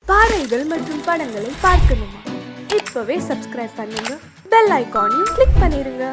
பாடல்கள் மற்றும் படங்களை பார்க்கணுமா? இப்பவே சப்ஸ்கிரைப் பண்ணுங்க, பெல் ஐகானையும் கிளிக் பண்ணிருங்க.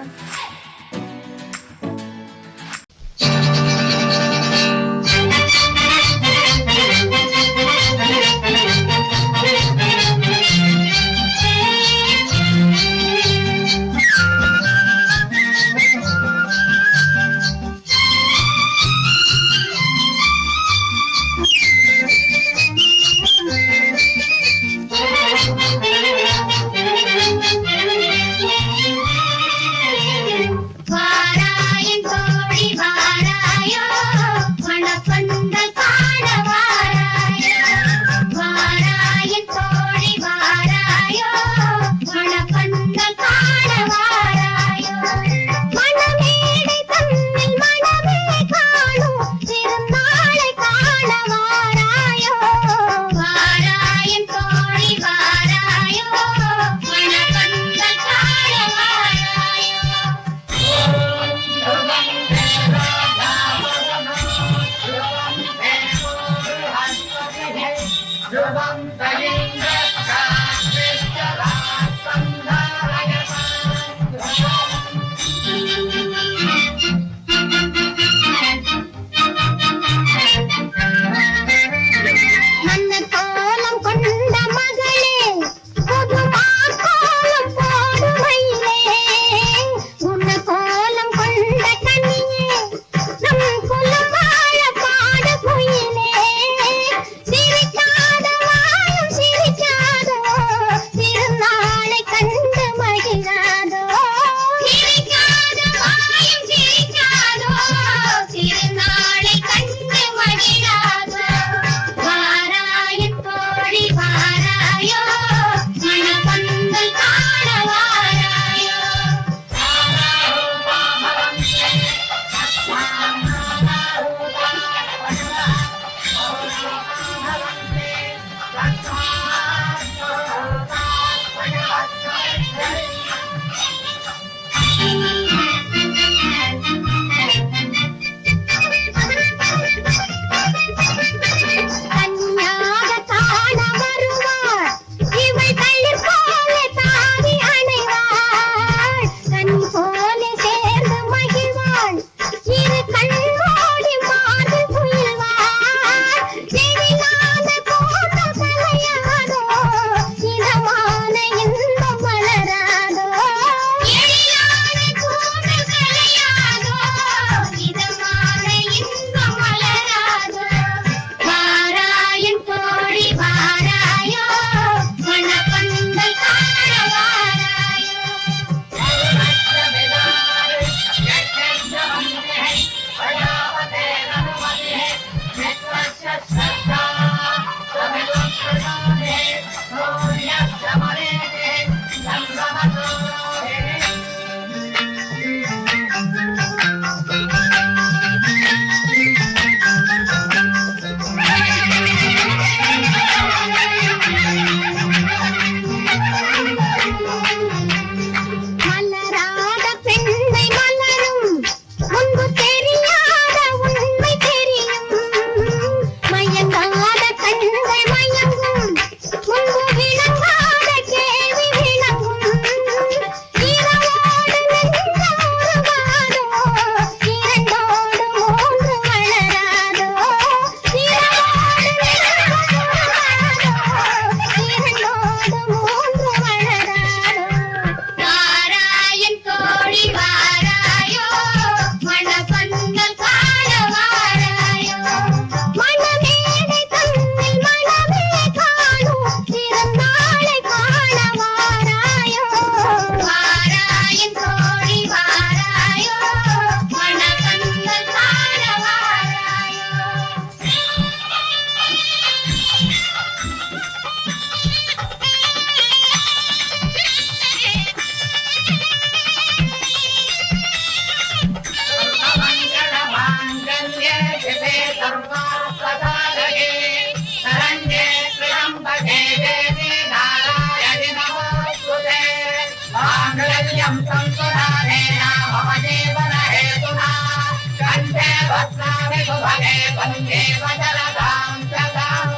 वन्दे वन्दे वदरदां सदाम्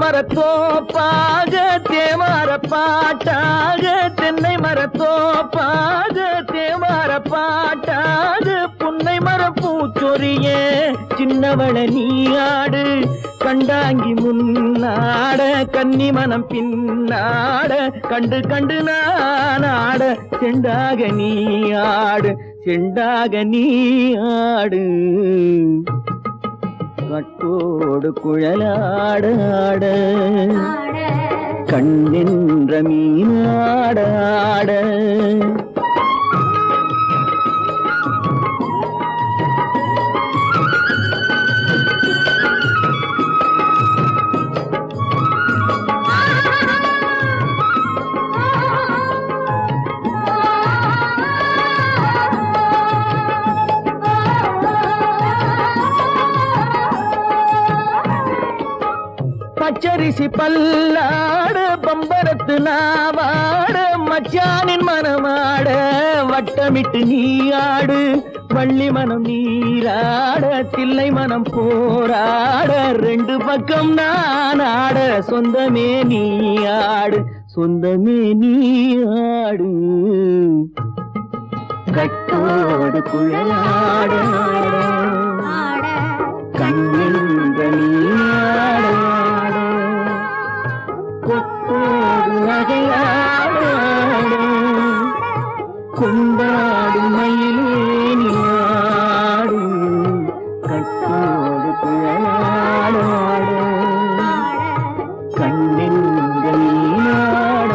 மரத்தோப்பாக தேவார பாட்டாக தென்னை மரத்தோப்பாக தேவார பாட்டாக புன்னை மரப்பூச்சொரிய சின்னவள நீயாடு கண்டாங்கி முன்னாட கன்னி மனம் பின்னாட கண்டு கண்டு நானாட செண்டாக நீயாடு செண்டாக நீயாடு கட்டோடு குழலாடாட கண்ணென்ற மீனாடாட பச்சரிசி பல்லாட பம்பரத்து நாவாட மச்சானின் மனமாட வட்டமிட்டு நீயாடு வள்ளி மனம் நீராட தில்லை மனம் போராட ரெண்டு பக்கம் நானாட சொந்தமே நீயாடு சொந்தமே நீயாடு கட்டோடு குழலாட கண்ணென்ற நீயாட கொத்தோடு நகையாட கொண்டாடு மயிலேனியாடு கட்டோடு குழலாட கண்ணென்ற நீயாட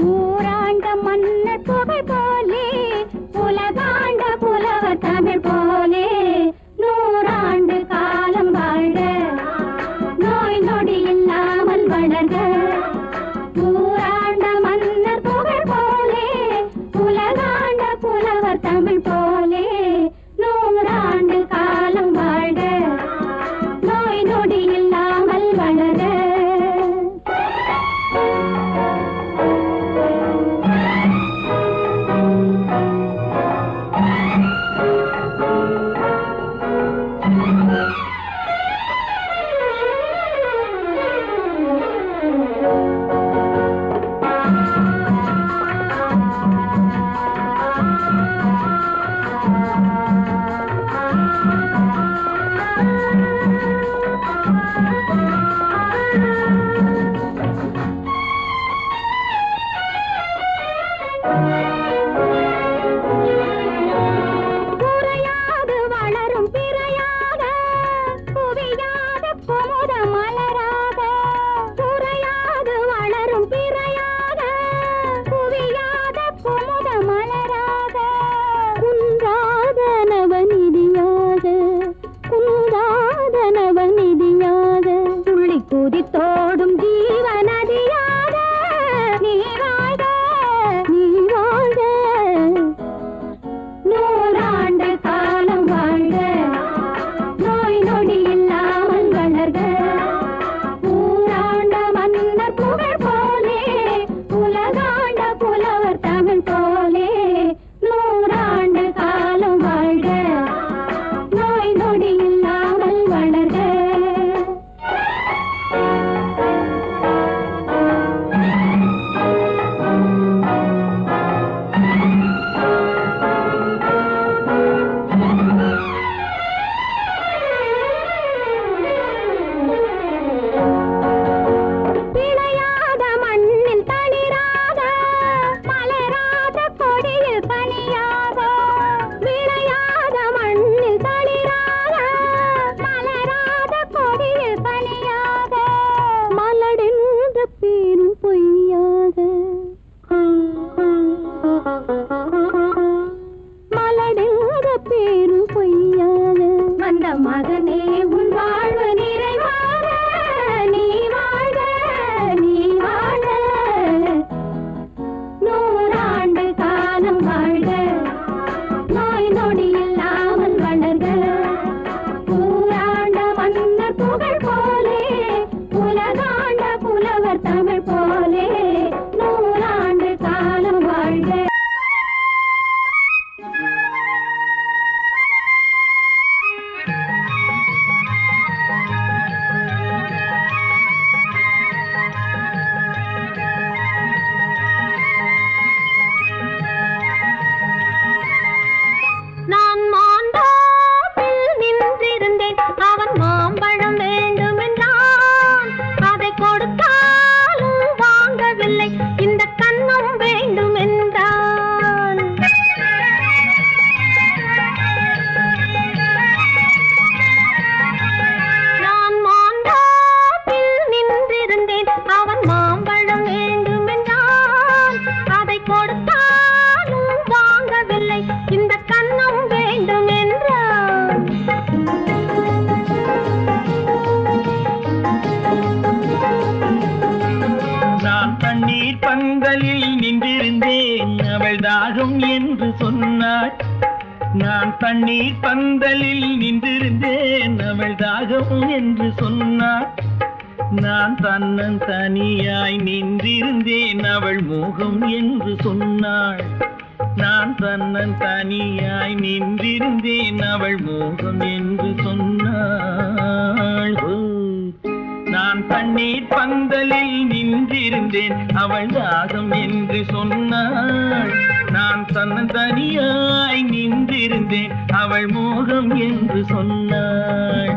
ஊராண்ட மன்னர் புகழ் போலே உலகாண்ட புலவர் தமிழ் போலே நூறாண்டு காலம் வாழ்க நோய் நொடி இல்லாமல் வளர்க ஊராண்ட மன்னர் புகழ் போலே உலகாண்ட புலவர் தமிழ் போலே நூறாண்டு காலம் வாழ்க நோய் நொடி இல்லாமல் வளர்க தோடும் ஜீவநதியாக நீ வாழ்க நீ வாழ்க நூறாண்டு காலம் வாழ்க நோய் நொடி இல்லாமல் வளர்க ஊராண்ட மன்னர் புகழ் போலே உலகாண்ட புலவர் தமிழ் போலே நூறாண்டு காலம் வாழ்க நோய் நொடி இல்லாமல் வளர்க விளையாத மண்ணில் தளிராக மகனே உன் வாழ்வு நிறைவாக நீ வாழ நீ வாழ நூறாண்டு காலம் வாழ்க நோய் நொடி இல்லாமல் வளர்க ஊராண்ட மன்னர் புகழ் போலே உலகாண்ட புலவர் தமிழ் போலே நூறாண்டு காலம் வாழ்க. நான் மாந்தோப்பில் நின்றிருந்தேன் அவன் மாம்பழம் வேண்டுமென்றான் அதை கொடுத்தாலும் வாங்கவில்லை இந்த கன்னம் வேண்டும் என்றான். நான் மாந்தோப்பில் நின்றிருந்தேன் அவன் மாம்பழம் வேண்டுமென்றான் அதை கொடுத்தாலும் வாங்கவில்லை இந்த கன்னம் வேண்டும் என்றான். நான் தண்ணீர் பந்தலில் நின்றிருந்தேன் அவள் தாகம் என்று சொன்னாள். நான் தண்ணீர் பந்தலில் நின்றிருந்தேன் அவள் தாகம் என்று சொன்னாள். நான் தன்னன் தனியாய் நின்றிருந்தேன் அவள் மோகம் என்று சொன்னாள். நான் தன்னன் தனியாய் நின்றிருந்தேன் அவள் மோகம் என்று சொன்னாள். நான் தண்ணீர் பந்தலில் நின்றிருந்தேன் அவள் தாகம் என்று சொன்னாள். நான் தன்னன் தனியாய் நின்றிருந்தேன் அவள் மோகம் என்று சொன்னாள்.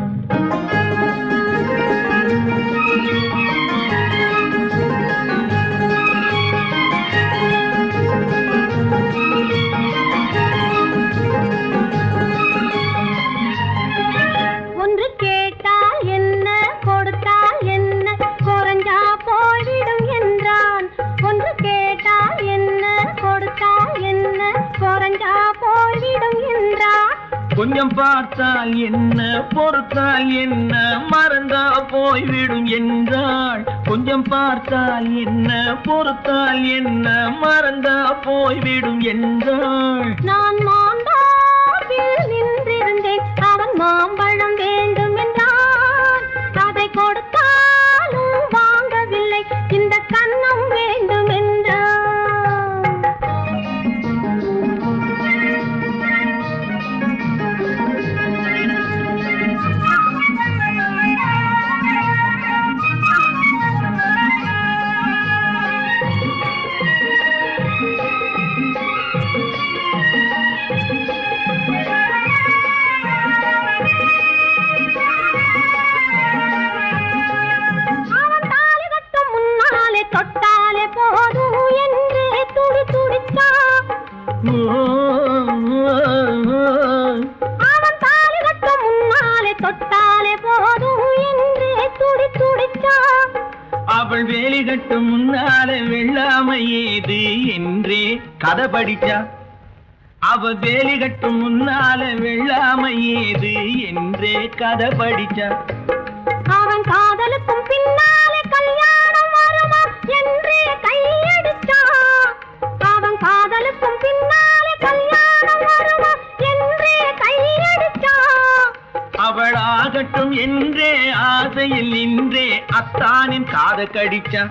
ஒன்று கேட்டால் என்ன கொடுத்தால் என்ன குறைஞ்சா போய்விடும் என்றான். ஒன்று கேட்டால் என்ன கொடுத்தால் என்ன குறைஞ்சா போய்விடும் என்றான். கொஞ்சம் பார்த்தால் என்ன பொறுத்தால் என்ன மறந்தா போய்விடும் என்றாள். கொஞ்சம் பார்த்தால் என்ன பொறுத்தால் என்ன மறந்தா போய்விடும் என்றாள். நான் மாந்தோப்பில் நின்றிருந்தேன் அவன் மாம்பழம் வேண்டும் என்றான் அதை கொடுத்தாலும் வாங்கவில்லை இந்த கன்னம் வேண்டும் என்றான். அவன் தாலி கட்டும் முன்னாலே தொட்டாலே போதும் என்றே துடி துடித்தான். அவன் தாலி கட்டும் முன்னாலே தொட்டாலே போதும் என்றே துடி துடித்தான். அவள் வேலி கட்டும் முன்னாலே வெள்ளாமை ஏது என்றே கதை படிச்சா. அவள் வேலி கட்டும் முன்னாலே வெள்ளாமை ஏது என்றே கதை படிச்சா. அவன் காதலுக்கும் பின்னாலே கல்யாணம் வருமா என்றே கையடித்தான். அவன் காதலுக்கும் பின்னாலே கல்யாணம் வருமா என்றே கையடித்தான். அவள் ஆகட்டும் என்றே ஆசையில் நின்றே அத்தானின் காத கடிச்சா.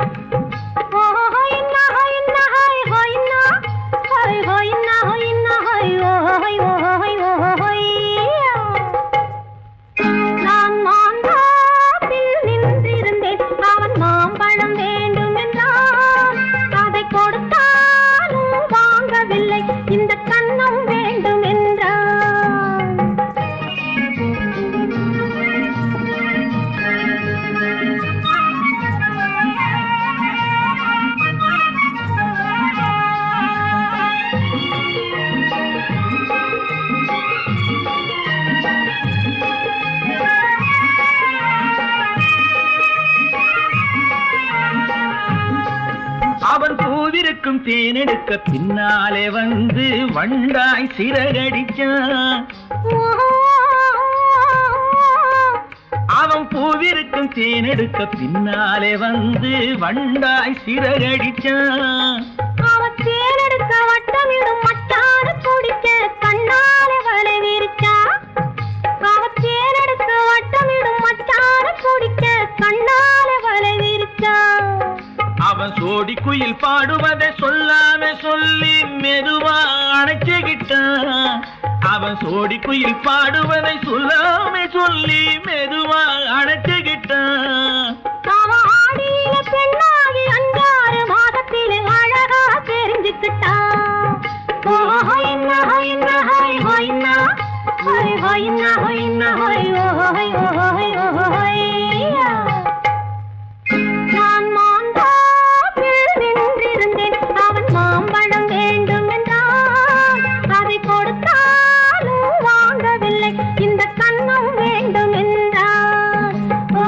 நான் மாந்தோப்பில் நின்றிருந்தேன் அவன் மாம்பழம் வேண்டும் என்றான் அதை கொடுத்தாலும் வாங்கவில்லை இந்த கன்னம் வேண்டும் என்றான். அவன் பூவிருக்கும் தேனெடுக்க பின்னாலே வந்து வண்டாய் சிறகடிச்சான். அவன் பூவிருக்கும் தேனெடுக்க பின்னாலே வந்து வண்டாய் சிறகடிச்சான். அவன் தேனெடுக்க வட்டமிடும் மச்சான குடிக்க கண்ணாலே வலை விரிச்சா. அவன் தேனெடுக்க வட்டமிடும் மச்சான குடிக்க கண்ணாலே வலை விரிச்சா. அவன் சோடி குயில் பாடுவதை சொல்லாம சொல்லி மெதுவா அணைச்சுக்கிட்டான். அவன் சோடி குயில் பாடுவதை சொல்லாம சொல்லி மெதுவா அணைச்சுக்கிட்டான். அவன் ஆடியில பெண்ணாகி 5-6 மாதத்திலே அழகா தெரிஞ்சுக்கிட்டான். ஹொய்னா ஹொய்னா ஹொய் ஹொய்னா ஹொய் ஹொய்னா ஹொய்னா ஹொய் ஹொய் ஹொய் ஹொய்யா. நான் மாந்தாப்பில் நின்றிருந்தேன். அவன் மாம்பழம் வேண்டும் என்றான். அதை கொடுத்தாலும் வாங்கவில்லை. இந்த கண்ணம் வேண்டும் என்றான். ஓ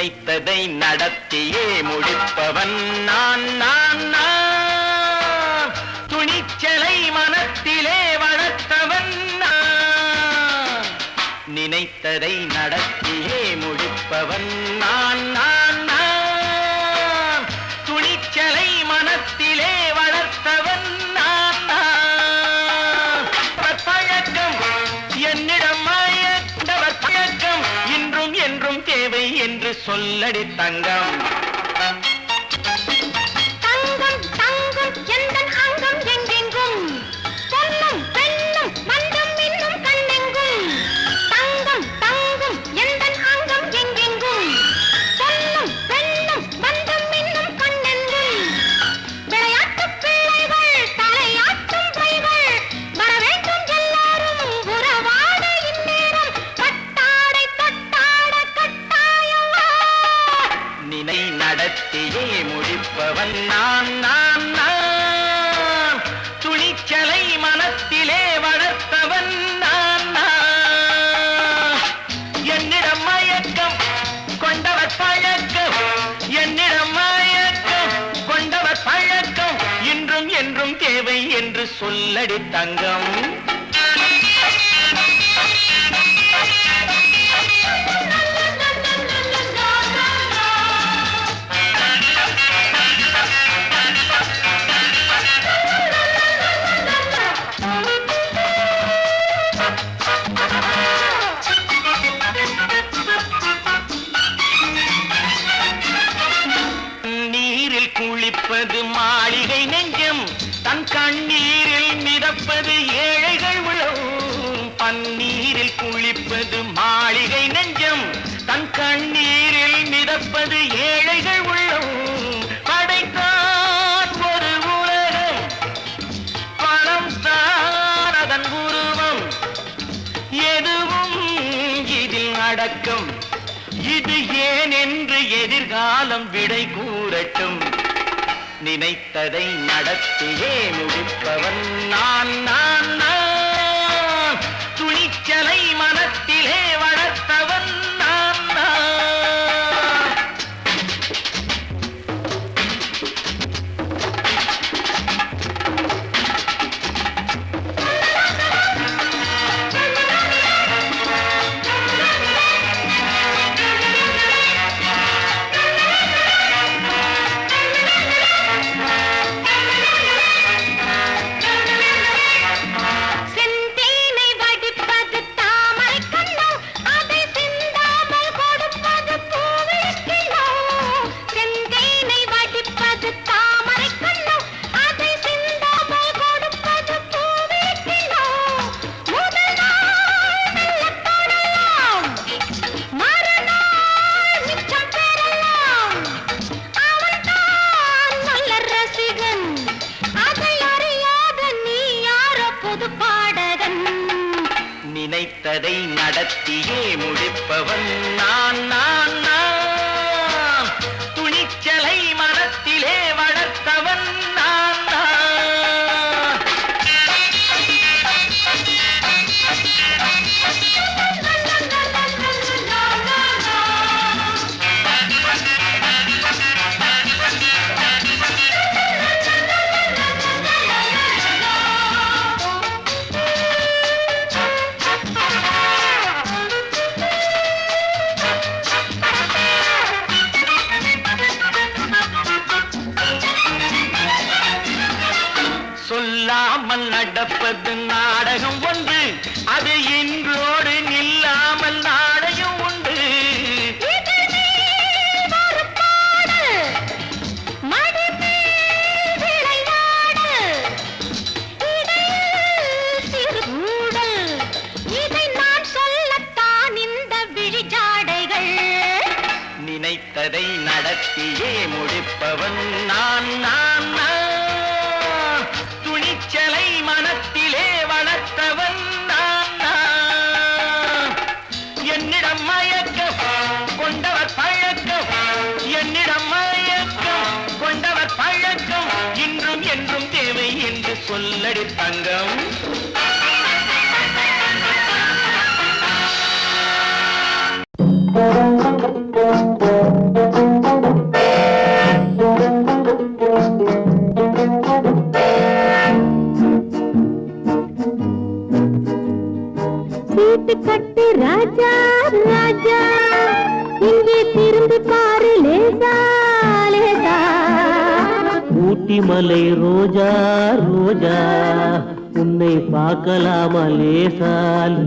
நினைத்ததை நடத்தியே முடிப்பவன் நான் நான் நான். துணிச்சலை மனத்திலே வளர்த்தவன் நான். நினைத்ததை நடத்தியே முடிப்பவன் நான் நான் நான். துணிச்சலை மனத்திலே வளர்த்தவன் நான் நான். பழக்கம் என்னிடம் மயந்தவர் பழக்கம் இன்றும் என்றும் தேவை என்று சொல்லடி தங்கம். தங்கம் தங்கம் எந்தன் அங்கம் எங்கெங்கும் பொன்னும் பெண்ணும் மண்டும் இன்னும் கண்ணெங்கும். தங்கம் தங்கம் எந்தன் அங்கம் எங்கெங்கும் பொன்னும் பெண்ணும் மண்டும் இன்னும் கண்ணெங்கும். விளையாட்டு பிள்ளைகள் தலையாட்டும் பைகள் வர வேண்டும் எல்லாரும் உறவாட இந்நேரம் பட்டாடை தொட்டாட கட்டாயவா. நினை நடத்தியே முடிப்பவன் நான் நான் நான். துணிச்சலை மனத்திலே வளர்த்தவன் நான் நான். என்னிடம் மயக்கம் கொண்டவர் பழக்கம் என்னிடம் மயக்கம் கொண்டவர் பழக்கம் இன்றும் என்றும் தேவை என்று சொல்லடி தங்கம். நீரில் குளிப்பது மாளிகை நெஞ்சம் தன் கண்ணீரில் மிதப்பது ஏழைகள் உளவும். பன்னீரில் குளிப்பது மாளிகை நெஞ்சம் தன் கண்ணீரில் மிதப்பது ஏழைகள் உள்ளவும். படைத்தான் ஒரு உலகம் பணம் தான் அதன் உருவம். எதுவும் இதில் அடக்கம். இது ஏன் என்று எதிர்காலம் விடை கூறட்டும். நினைத்ததை நடத்தியே முடிப்பவன் நான் நான் நான். துணிச்சலை மனத்திலே வளர்த்தவன் நான் நான். செந்தேனை வடிப்பது தாமரை கண்ணோ அதை சிந்தாமல் கொடுப்பது பூவிளக்கிலோ. செந்தேனை வடிப்பது தாமரை கண்ணோ அதை சிந்தாமல் கொடுப்பது பூவிளக்கிலோ. முதல் நாள் மெல்லத் தொடலாம் மறுநாள் மிச்சம் பெறலாம். அவன்தான் நல்ல ரசிகன் அதை அறியாத நீ யாரோ புது பாடகன். நினைத்ததை நடத்தியே முடிப்பவன் நான் நான் நான். துணிச்சலை மனத்திலே வளர்த்தவன் நான் நான். சொல்லாமல் நடப்பது நாடகம் ஒன்று. அது இன்றோடு நில்லாமல் நாடகம் உண்டு. இதழ் மேல் ஒரு பாடு, மடி மேல் விளையாடு, இடையில் சிறு கூடல். இதை நான் சொல்லத்தான் இந்த விழிஜாடைகள். நினைத்ததை நடத்தியே முடிப்பவன் நான் நான் நான். துணிச்சலை மனத்திலே வளர்த்தவன் நான் நான். என்னிடம் மயக்கம் கொண்டவர் பழக்கம் என்னிடம் மயக்கம் கொண்டவர் பழக்கம் இன்றும் என்றும் தேவை என்று சொல்லடி தங்கம். திரும்பி பாரு லேசா லேசா. ஊட்டி மலை ரோஜா ரோஜா உன்னை பார்க்கலாமா லேசா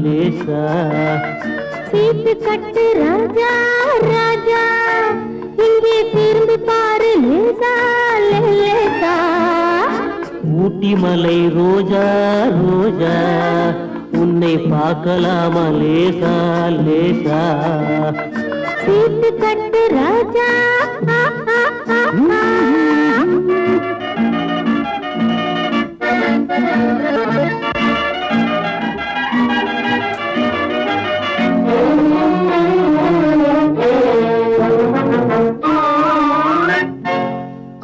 லேசா. சீட்டு கட்டு ராஜா ராஜா இங்கே திரும்பி பாரு லேசா லேசா. ஊட்டி மலை ரோஜா ரோஜா உன்னை பார்க்கலாமா லேசா லேசா. சீட்டு கட்டு ராஜா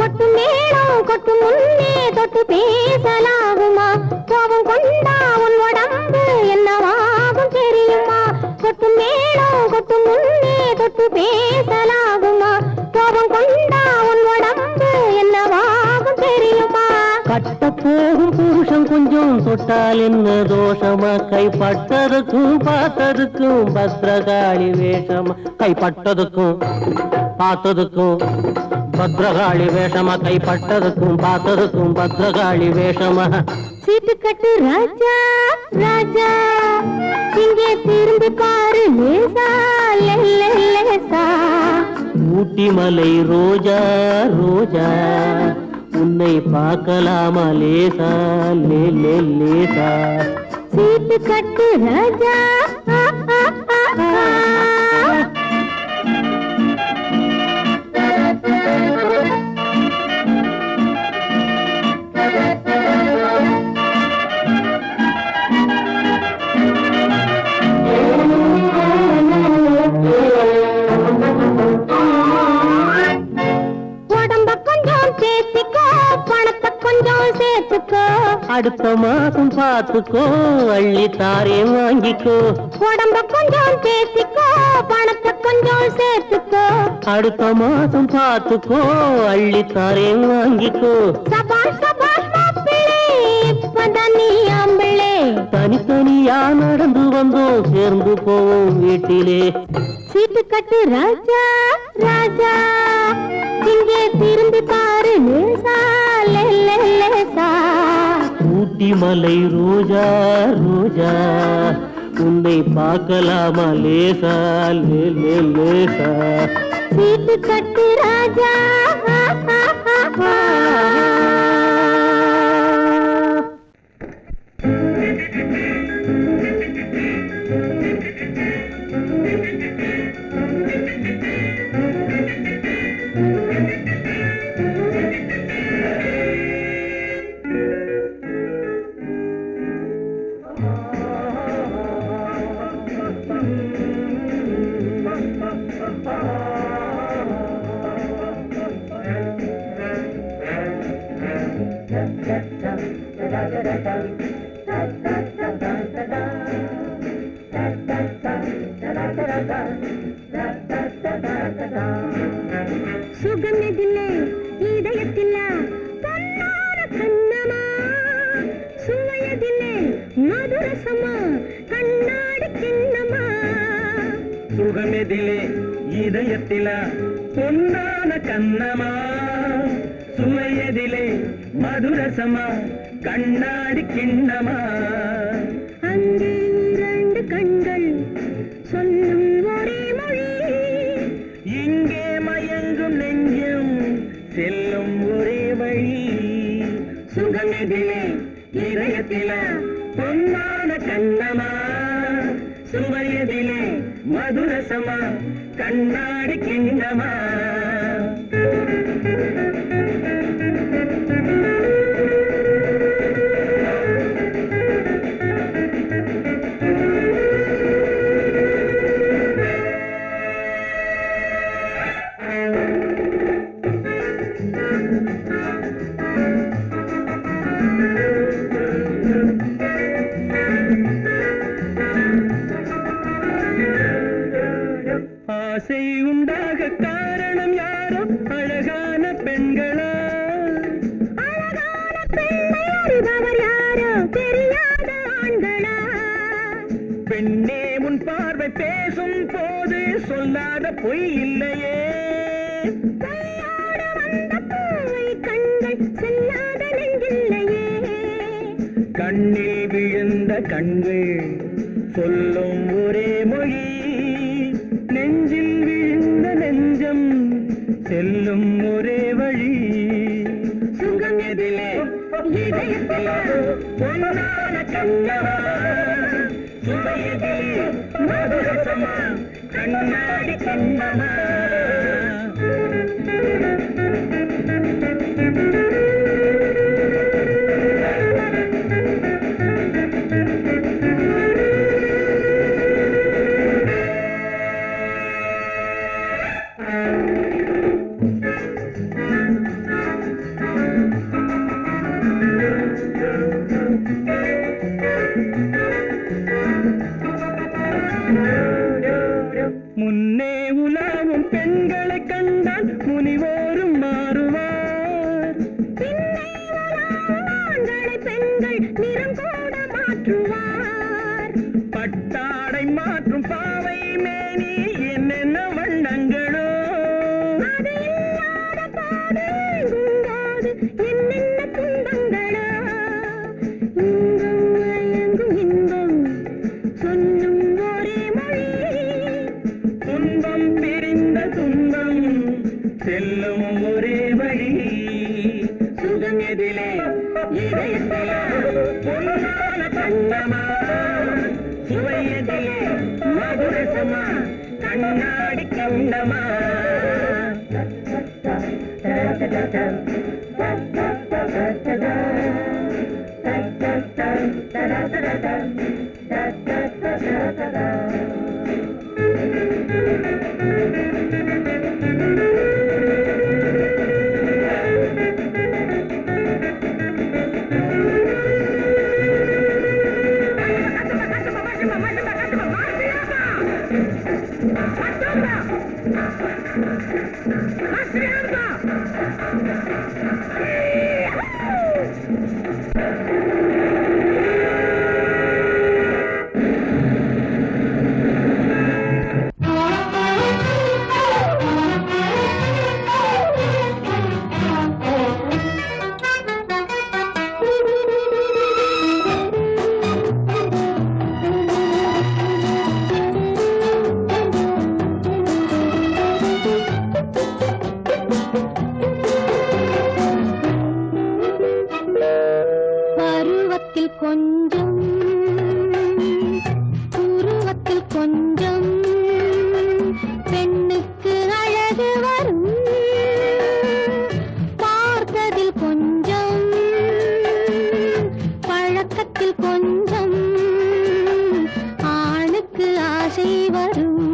கொட்டு மேளம் கொட்டு முன்னே தொட்டு பேசலாகுமா? கோபம் கொண்டா உன் உடம்பு என்னவாகும் தெரியுமா? கொட்டு மேளம் கொட்டு முன்னே தொட்டு பேசலாகுமா? கோபம் கொண்டா உன் உடம்பு என்னவாகும் தெரியுமா? கட்ட போகும் புருஷன் கொஞ்சம் தொட்டால் என்ன தோஷமா? கைப்பட்டதுக்கும் பார்த்ததுக்கும் பத்ரகாளி வேஷமா? கைப்பட்டதுக்கும் பார்த்ததுக்கும் பத்ரகாளி வேஷமா? கைப்பட்டதுக்கும் பார்த்ததுக்கும் பத்ரகாளி வேஷமா? சீட்டு கட்டு ராஜா ராஜா இங்கே திரும்பி பாரு லேசா லேசா. ஊட்டி மலை ரோஜா ரோஜா உன்னை பார்க்கலாமா லேசா லேசா. சீட்டு கட்டு ராஜா உடம்ப கொஞ்சம் சேர்த்துக்கோ பணத்தை கொஞ்சம் சேர்த்துக்கோ. அடுத்த மாசம் பார்த்துக்கோ அள்ளி தாரே வாங்கிக்கோ. உடம்ப கொஞ்சம் சேர்த்துக்கோ பணத்தை கொஞ்சம் சேர்த்துக்கோ. அடுத்த மாசம் பார்த்துக்கோ அள்ளி தாரே வாங்கிக்கோ. சபாஷ் சபாஷ் மாப்பிள்ளை இப்பதான் நீ ஆம்பிள்ளை. தனித்தனியா நடந்து வந்தோம் சேர்ந்து போவோம் வீட்டிலே. சீட்டு கட்டு ராஜா ராஜா இங்கே திரும்பி பாரு லேசா லேசா. ஊட்டி மலை ரோஜா ரோஜா உன்னை பார்க்கலாமா லேசா லேசா. சீட்டு கட்டு ராஜா சுகமெதிலே இதயத்தில பொன்னான கண்ணமா சுவையதிலே மதுரசமா கண்ணாடி கிண்ணமா. சுகமெதிலே இதயத்தில பொன்னான கண்ணமா சுவையதிலே மதுரசமா கண்ணாடி கிண்ணமா. அங்கே இரண்டு கண்கள் சொல்லும் ஒரே மொழி இங்கே மயங்கும் நெஞ்சும் செல்லும் ஒரே வழி. சுகமெதிலே இதயத்தில பொன்னான கண்ணமா சுவையதிலே மதுரசமா கண்ணாடி கிண்ணமா. ஆசை உண்டாக காரணம் யாரோ அழகான பெண்களா? அழகான பெண்ணை அறிபவர் யாரோ தெரியாத ஆண்களா? பெண்ணே உன் பார்வை பேசும் போது சொல்லாத பொய் இல்லையே. கையோடு வந்த பூவை கண்கள் செல்லாத நெஞ்சில்லையே. கண்ணில் விழுந்த கண்கள் சொல்லும் ஒரே மொழி, நெஞ்சில் விழுந்த நெஞ்சம் செல்லும் ஒரே வழி. சுகம் எதிலே இதயத்திலே பொன்னான கண்ணவா, சுவையதிலே மதுரசமா கண்ணாடி கண்ணமா. முன்னே உலாவும் பெண்களை கண்டால் முனிவோரும் மாறுவார். பின்னை உலாவும் ஆண்களை பெண்கள் நிறம் கூட மாற்றுவார். பட்டாடை மாற்றும் பாவை மேனி என்னென்ன வண்ணங்களோ, அது இல்லாத பாடு எங்குங்காது என்னென்ன துன்பங்களோ. இன்பம் மயங்கும் இன்பம் சொல்லும் ஒரே மொழி. துன்பம் பிரிந்த துன்பம் செல்லும் ஒரே வழி. சுகம் எதிலே இதயத்திலே பொன்னான கண்ணமா, சுவையதிலே மதுரசமா கண்ணாடி கண்ணமா. பருவத்தில் கொஞ்சம் உருவத்தில் கொஞ்சம் பெண்ணுக்கு அழகு வரும். பார்த்ததில் கொஞ்சம் பழக்கத்தில் கொஞ்சம் ஆணுக்கு ஆசை வரும்.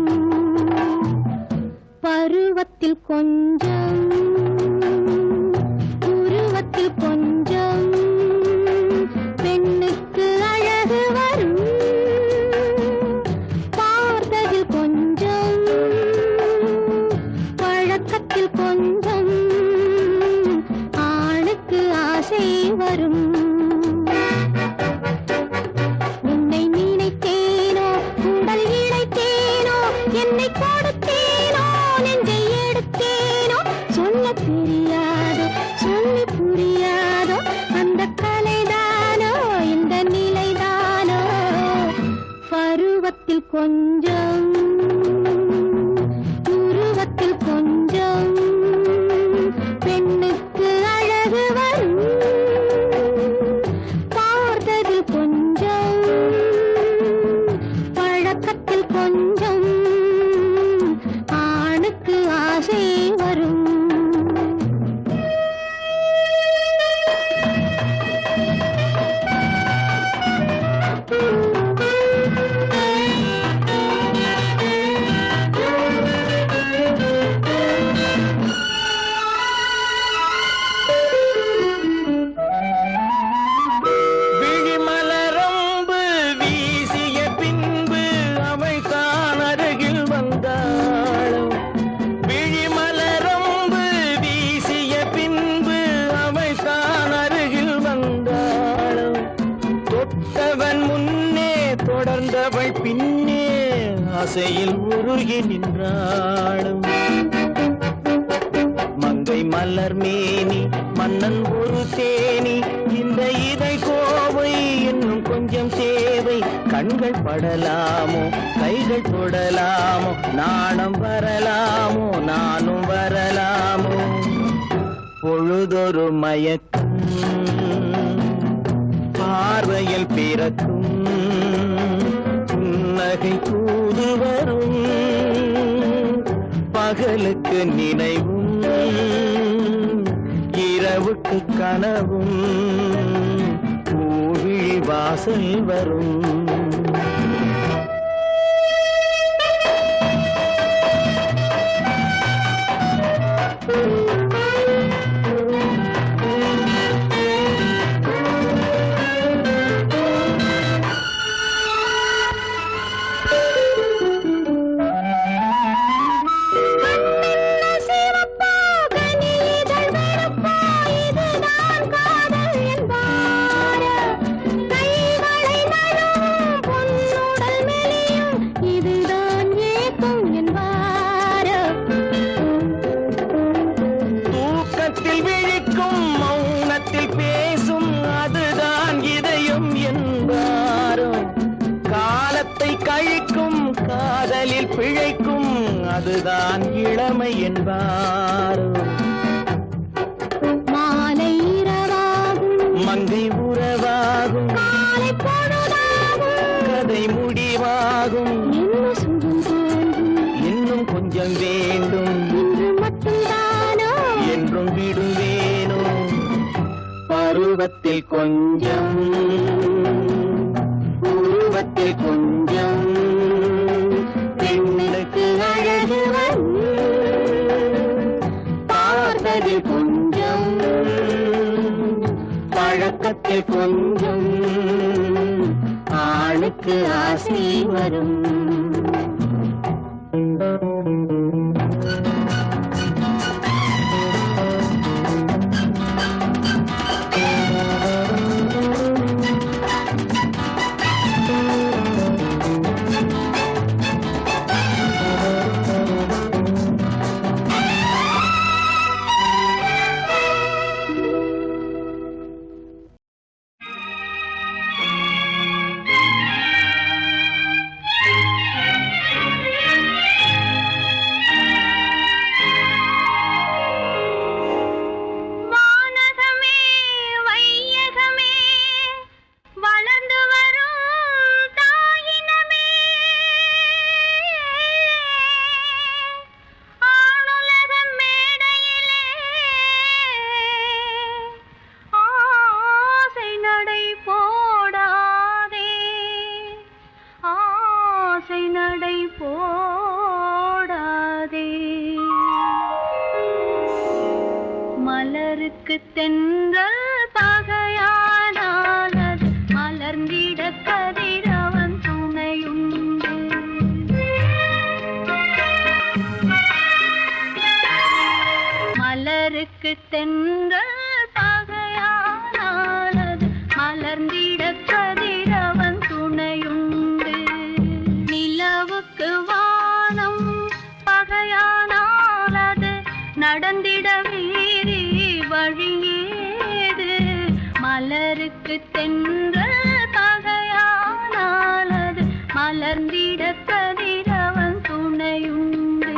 பருவத்தில் கொஞ்சம் உருவத்தில் கொஞ்சம் பெண்ணுக்கு அழகு வரும். பார்த்ததில் கொஞ்சம் பழக்கத்தில் கொஞ்சம் ஆணுக்கு ஆசை வரும். உன்னை நினைத்தேனோ உடல் இழைத்தேனோ என்னை கொடுத்தேனோ நெஞ்சை எடுத்தேனோ சொல்ல தெரியாதோ சொல்லி புரியாதோ அந்த கலைதானோ இந்த நிலைதானோ. பருவத்தில் கொஞ்சம் உருவத்தில் கொஞ்சம் பெண்ணுக்கு அழகு வரும். பார்த்ததில் கொஞ்சம் பழக்கத்தில் கொஞ்சம் ஆணுக்கு ஆசை வரும். ஆசையில் உருகி நின்றாளும் மங்கை மலர் மேனி மன்னன் ஒரு தேனி இந்த இதை கோவை இன்னும் கொஞ்சம் தேவை கண்கள் படலாமோ கைகள் தொடலாமோ நாணம் வரலாமோ நானும் வரலாமோ பொழுதொரு மயக்கம் பார்வையில் பிறக்கும் புன்னகை தூது வரும் பகலுக்கு நினைவும் இரவுக்கு கனவும் பூவிழி வாசல் வரும் காதலில் பிழைக்கும் அதுதான் இளமை என்பார் மாலை இரவாகும் மங்கை உறவாகும் காலை பொழுதாகும் கதை முடிவாகும் இன்னும் கொஞ்சம் வேண்டும் இன்று மட்டும்தானோ என்றும் விடுவேனோ பருவத்தில் கொஞ்சம் உருவத்தில் கொஞ்சம் பெண்ணுக்கு அழகு பார்த்ததில் கொஞ்சம் பழக்கத்தில் கொஞ்சம் ஆணுக்கு ஆசை வரும் மலருக்கு தென்றல் பகையானால் அது மலர்ந்திட கதிரவன் துணையுண்டு மலருக்கு தென்றல் பகையானால் அது மலர்ந்திட கதிரவன் துணையுண்டு நிலவுக்கு வானம் பகையானால் அது நடந்திட வீரி வழியேது மலருக்கு தென்றல் பகையானால் அது மலர்ந்திட கதிரவன் துணையுண்டு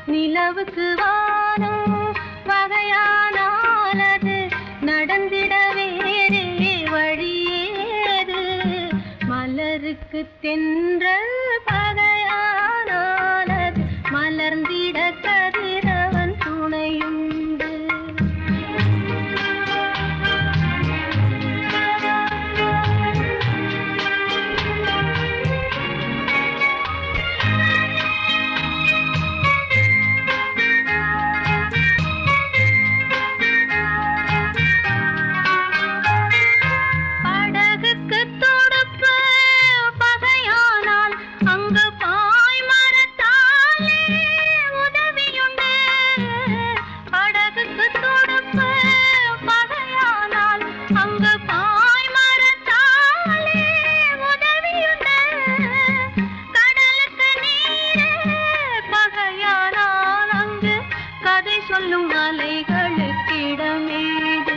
நிலவுக்கு வானம் வகையானால் அது நடந்திட வேறே வழியே மலருக்கு தென்றல் பகையானானது மலர்ந்திட கதிரவன் துணையுண்டு. படகுக்கு தொடுப்பு பகையானால் அங்கு பாய் மரத்தாலே உதவியுண்டு. படகுக்கு தொடுப்பு பகையானால் அங்கு பாய் மரத்தாலே உதவியுண்டு. கடலுக்கு நீரே பகையானால் அங்கு கதை சொல்லும் அலைகளுக்கிடமேது.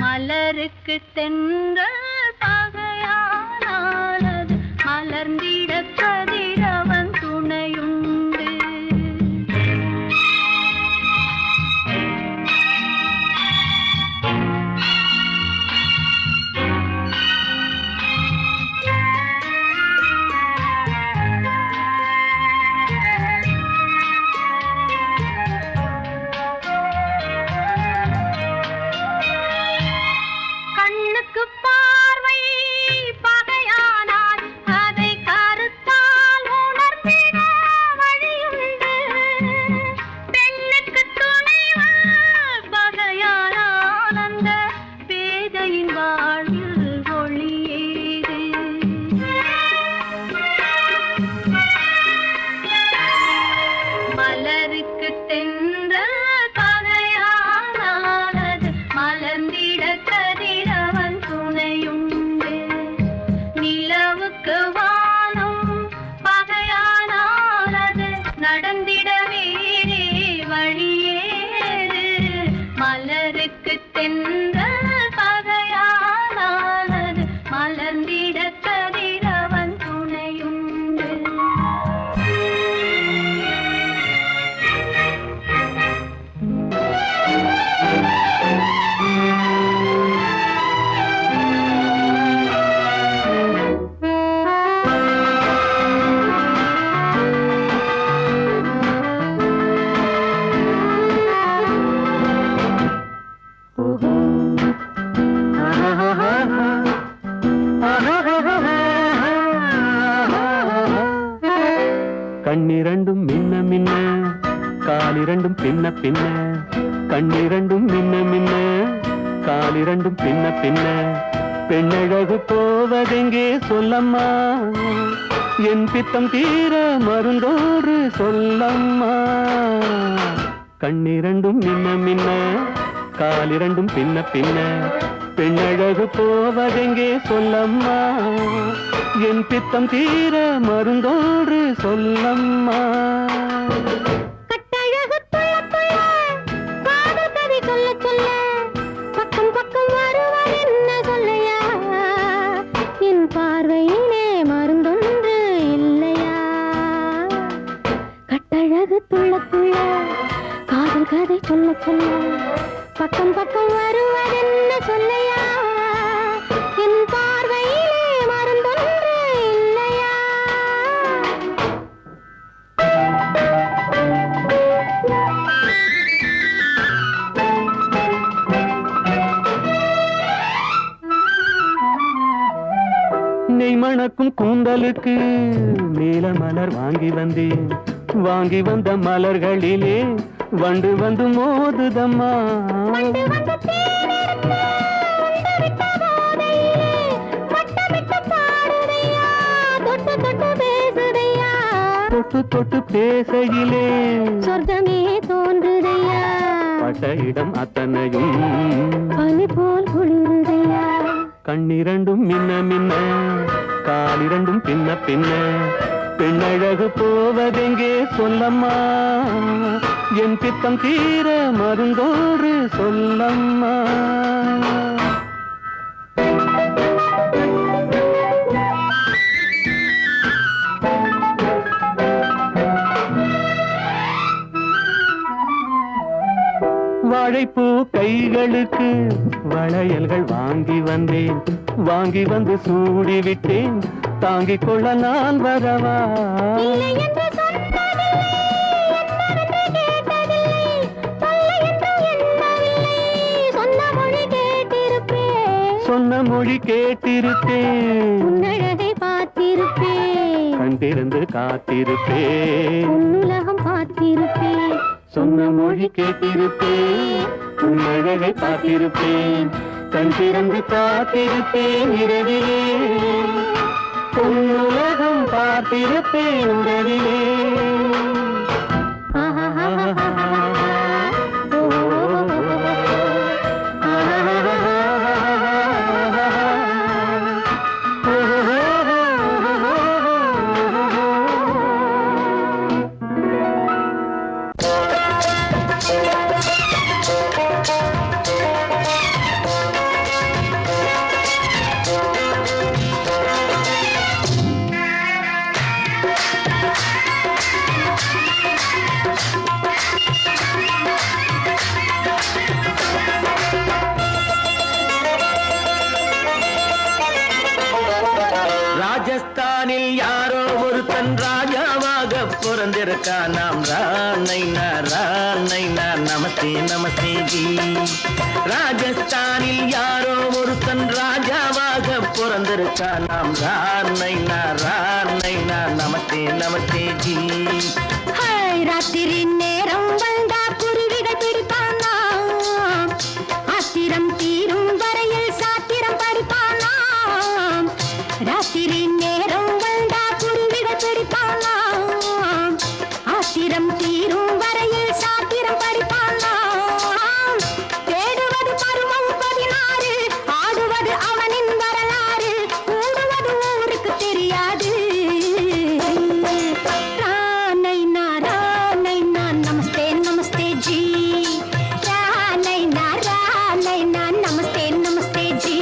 மலருக்கு தென்றல் பகையானானது மலர்ந்திட கதிரவன் துணையுண்டு. கண்ணுக்கு பார்வை பகையானால் அதை கருத்தால் உணர்ந்திட வழியுண்டு. பெண்ணுக்கு துணைவன் பகையானால் அந்த பேதையின் வாழ்வில் ஒளியேது. மலருக்கு தென்றல் பகையானானது மலர்ந்திட கதிரவன் துணையுண்டு. நிலவுக்கு வானம் பகையானானது நடந்திட வேறே வழியேது. மலருக்கு தென்றல் பகையானானது மலர்ந்திட கதிரவன் துணையுண்டு. கண்ணிரண்டும் மின்ன மின்ன காலிரண்டும் பின்ன பின்ன. கண்ணிரண்டும் மின்ன மின்ன காலிரண்டும் பின்ன பின்ன. பெண்ணழகு போவதெங்கே சொல்லம்மா, என் பித்தம் தீர மருந்தோடு சொல்லம்மா. கண்ணிரண்டும் மின்ன மின்ன காலிரண்டும் பின்ன பின்ன. பெண்ணழகு போவதெங்கே சொல்லம்மா, என் பித்தம் தீர மருந்தோடு சொல்லம்மா. கட்டழகு துள்ள துள்ள காதல் கதை சொல்ல சொல்ல பக்கம் பக்கம் வருவார் என்ன சொல்லையா. என் பார்வையிலே மருந்தொன்று இல்லையா. கட்டழகு துள்ள துள்ள காதல் கதை சொல்ல சொல்ல பக்கம் பக்கம் வருவார் என்ன சொல்லையா. என் பார்வையிலே மருந்தொன்று இல்லையா. நெய் மணக்கும் கூந்தலுக்கு நீல மலர் வாங்கி வந்தேன். வாங்கி வந்த மலர்களிலே வண்டு வந்து மோதுதம்மா. வண்டு வந்து தேனெடுத்து உண்டு விட்ட போதையிலே வட்டமிட்டு பாடுதையா. தொட்டு தொட்டு பேசுதையா. தொட்டு தொட்டு பேசையிலே சொர்க்கமே தோன்றுதையா. பட்ட இடம் அத்தனையும் பனி போல் குளிருதையா. கண்ணிரண்டும் மின்ன மின்ன காலிரண்டும் பின்ன பின்ன. பெண்ணழகு போவதெங்கே சொல்லம்மா, என் பித்தம் தீர மருந்தோடு சொல்லம்மா. வாழைப்பூ கைகளுக்கு வளையல்கள் வாங்கி வந்தேன். வாங்கி வந்து சூடி விட்டேன். தாங்கிக் கொள்ள நான் வரவா? இல்லை என்று சொன்னதில்லை, என்னவென்று கேட்டதில்லை, தொல்லை என்றும் எண்ணவில்லை, சொன்ன மொழி கேட்டிருப்பேன், சொன்ன மொழி கேட்டிருப்பேன், உன்னழகை பார்த்திருப்பேன், கண் திறந்து காத்திருப்பேன், உன்னுலகம் பார்த்திருப்பேன், சொன்ன மொழி கேட்டிருப்பேன், உன்னழகை பார்த்திருப்பேன், கண் திறந்து காத்திருப்பேன் இரவிலே, உன்னுலகம் பார்த்திருப்பேன் உறவிலே. ராஜஸ்தானில் யாரோ ஒருத்தன் ராஜாவாக பிறந்திருக்கான். நாம் ராணைனா ராணைனா நமஸ்தே நமஸ்தே ஜி. ராஜஸ்தானில் யாரோ ஒருத்தன் ராஜாவாக பிறந்திருக்கான். நாம் ராணைனா ராணைனா நமஸ்தே நமஸ்தே ஜி. ராத்திரி நேரம் வந்தா குருவிகள் பிடிப்பானா, ஆத்திரம் தீரும் வரையில் சாத்திரம் படிப்பானா. ராத்திரி நேரம் வந்தா குருவிகள் பிடிப்பானா, ஆத்திரம் தீரும் வரையில் சாத்திரம் படிப்பானா. தேடுவது பருவம் 16, ஆடுவது அவனின் வரலாறு, கூடுவது ஊருக்கு தெரியாது. நமஸ்தே நமஸ்தே ஜி, ரானைனா ரானைனா நமஸ்தே நமஸ்தே ஜி.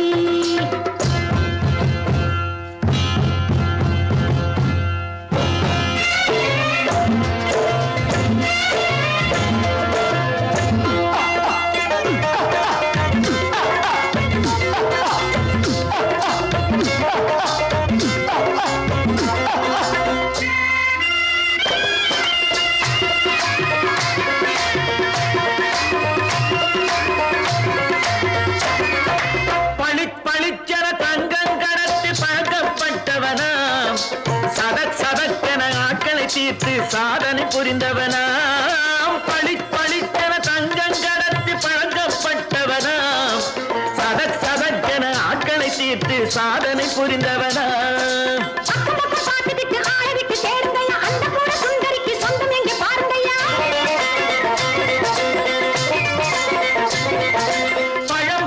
பளிச்சென தங்கம் கடத்தி பழக்கப்பட்டவனாம், சதக் சதக்கென ஆட்களை தீர்த்து சாதனை புரிந்தவனாம். பளிச்சென தங்கம் கடத்தி பழக்கப்பட்டவனாம், சதக் சதக்கென ஆட்களை தீர்த்து சாதனை புரிந்தவனாம். பாட்டுவிட்டு ஆளவிட்டு தேடுங்கய்யா, அந்த கூட சுந்தரிக்கு சொந்தம் எங்கே பாருங்கய்யா.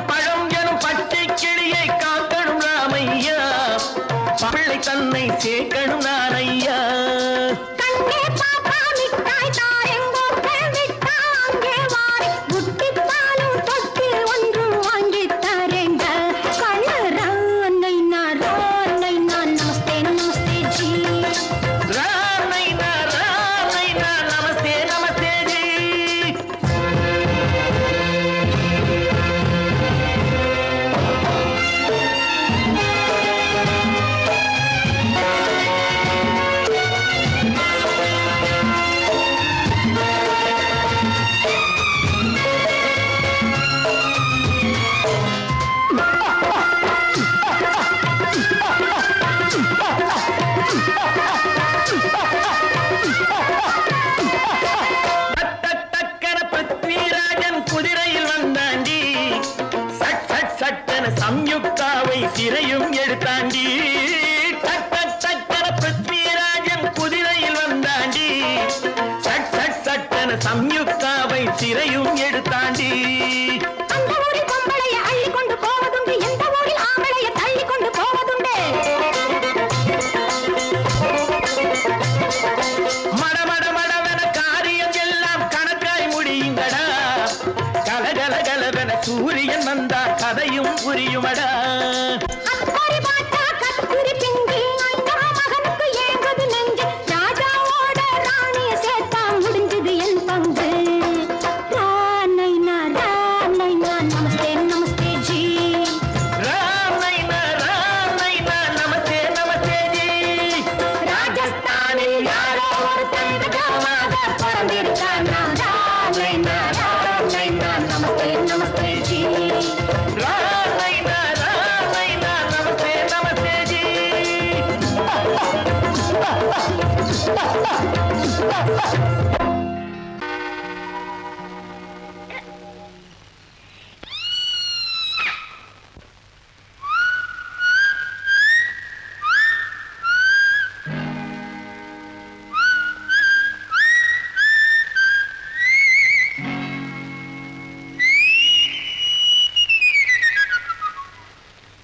பழம் எனும் பச்சை கிளியை காக்கணும் ராமையா, பிள்ளை தன்னை சேர்க்கணும் நான் ஐயா. கண்ணே பாப்பா மிட்டாய் தாரெங்கோ கேள்விட்டா அங்கே வாரி, புட்டிப்பாலும் தொட்டு ஒன்று வாங்கி தரேங்க. கண்ணு ரானைனா ரானைனா நமஸ்தே நமஸ்தே ஜி. ராமைனா ராமைனா நமஸ்தே நமஸ்தே ஜி.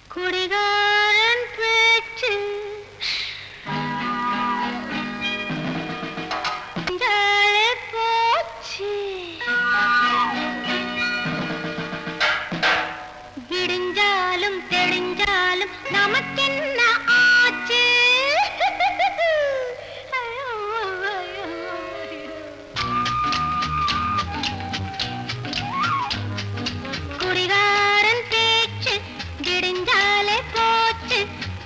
குடிகாரன் பேச்சு ஜாலே போச்சு விடிஞ்சாலும் தெளிஞ்சாலும் நமக்கென்ன ஆச்சு குடிகாரன் பேச்சு விடிஞ்சாலே போச்சு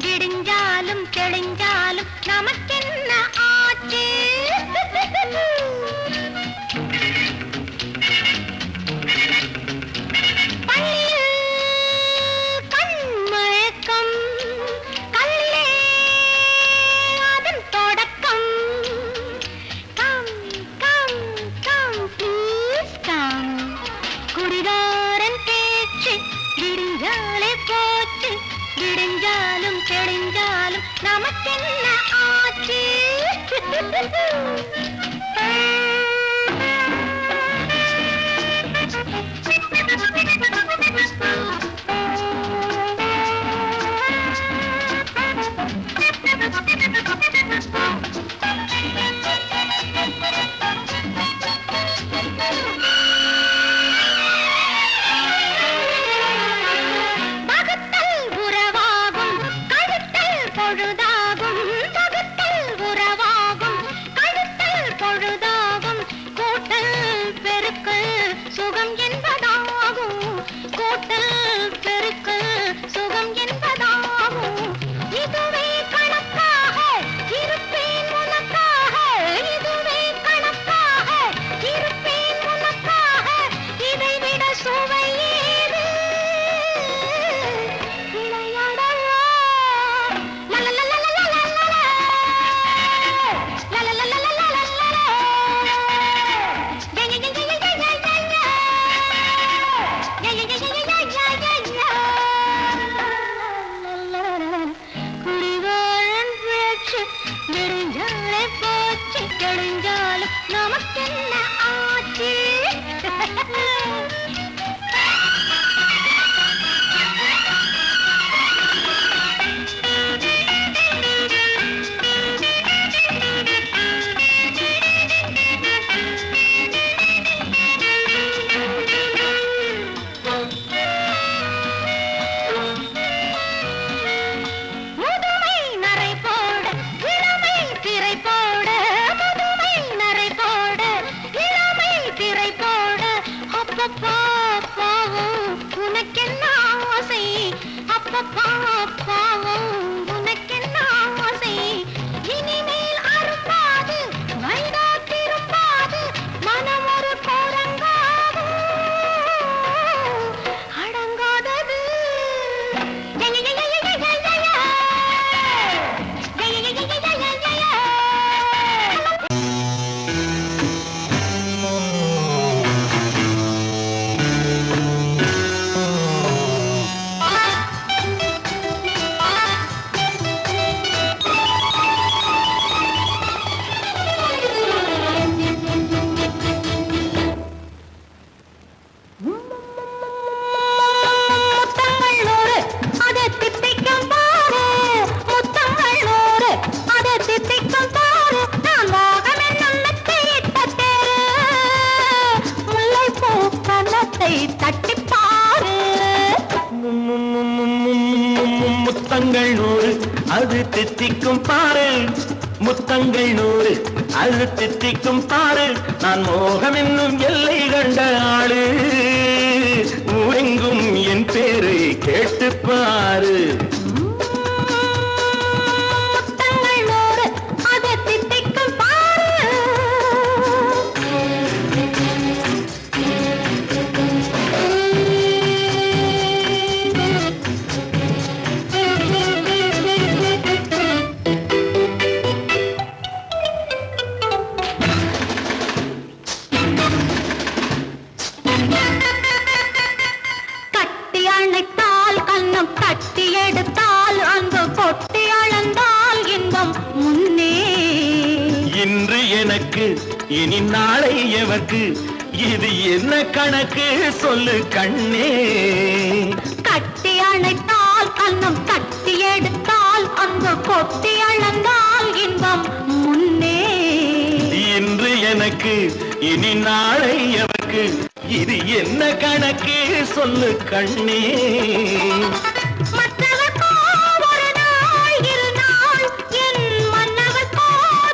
விடிஞ்சாலும் தெளிஞ்சாலும் நமக்கென்ன ஆச்சு பள்ளியில் கண்மயக்கம் கல்லே அதன் தொடக்கம் come come come please come குடிகாரன் பேச்சு விடிஞ்சாலே போச்சு விடிஞ்சாலும் தெளிஞ்சாலும் நமக்கென்ன ஆச்சு பகுத்தல் உறவாகும் கழுத்தல் பொழுதாகும் பகுத்தல் உறவாகும் கழுத்தல் பொழுதாகும் கூட்டல் பெருக்கல் சுகம் என்பதாகும் கூட்டல் பெருக்கல் சுகம் என்பதாகும் இதுவே கணக்காக இருப்பேன் உனக்காக இதுவே கணக்காக இருப்பேன் உனக்காக இதைவிட சுவை ஏது விளையாடவா லலலலலலலலல. லலலலலலலலல. யயயயயயயயய. யயயயயயயயய. குடிகாரன் பேச்சு விடிஞ்சாலே போச்சு தெளிஞ்சாலும் நமக்கென்ன ஆச்சு முதுமை நரை போட இளமை திரை போட முதுமை நரை போட இளமை திரை போட அப்பப்பா பாவம் உனக்கென்ன ஆசை அப்பப்பா பாவம் உனக்கென்ன ஆசை இனிமேல் அரும்பாது வைடா திரும்பாது மனம் ஒரு கோரங்காது அடங்காதது முத்தங்கள் நூறு அதை தித்திக்கும் பாரு முத்தங்கள் நூறு அதை தித்திக்கும் பாரு நான் மோகம் என்னும் மெத்தையிட்ட தேரு முல்லைப்பூ கன்னத்தை தட்டிப் பாரு முத்தங்கள் நூறு அது தித்திக்கும் பாரு முத்தங்கள் நூறு அது தித்திக்கும் பாரு நான் மோகம் என்னும் எல்லை கண்ட ஆளு ஊரெங்கும் என் பேரை கேட்டுப் பாரு முத்தங்கள் நூறு அதை தித்திக்கும் பாரு எனக்கு இனி நாளை எவர்க்கு இது என்ன கணக்கு சொல்லு கண்ணே கட்டி அணைத்தால் கண்ணம் கட்டி எடுத்தால் அந்த கொட்டி அளந்தால் இன்பம் முன்னே இன்று எனக்கு இனி நாளை எவர்க்கு இது என்ன கணக்கு சொல்லு கண்ணே மற்றவர்க்கோ ஒரு நாள் இரு நாள் என் மன்னவர்க்கோ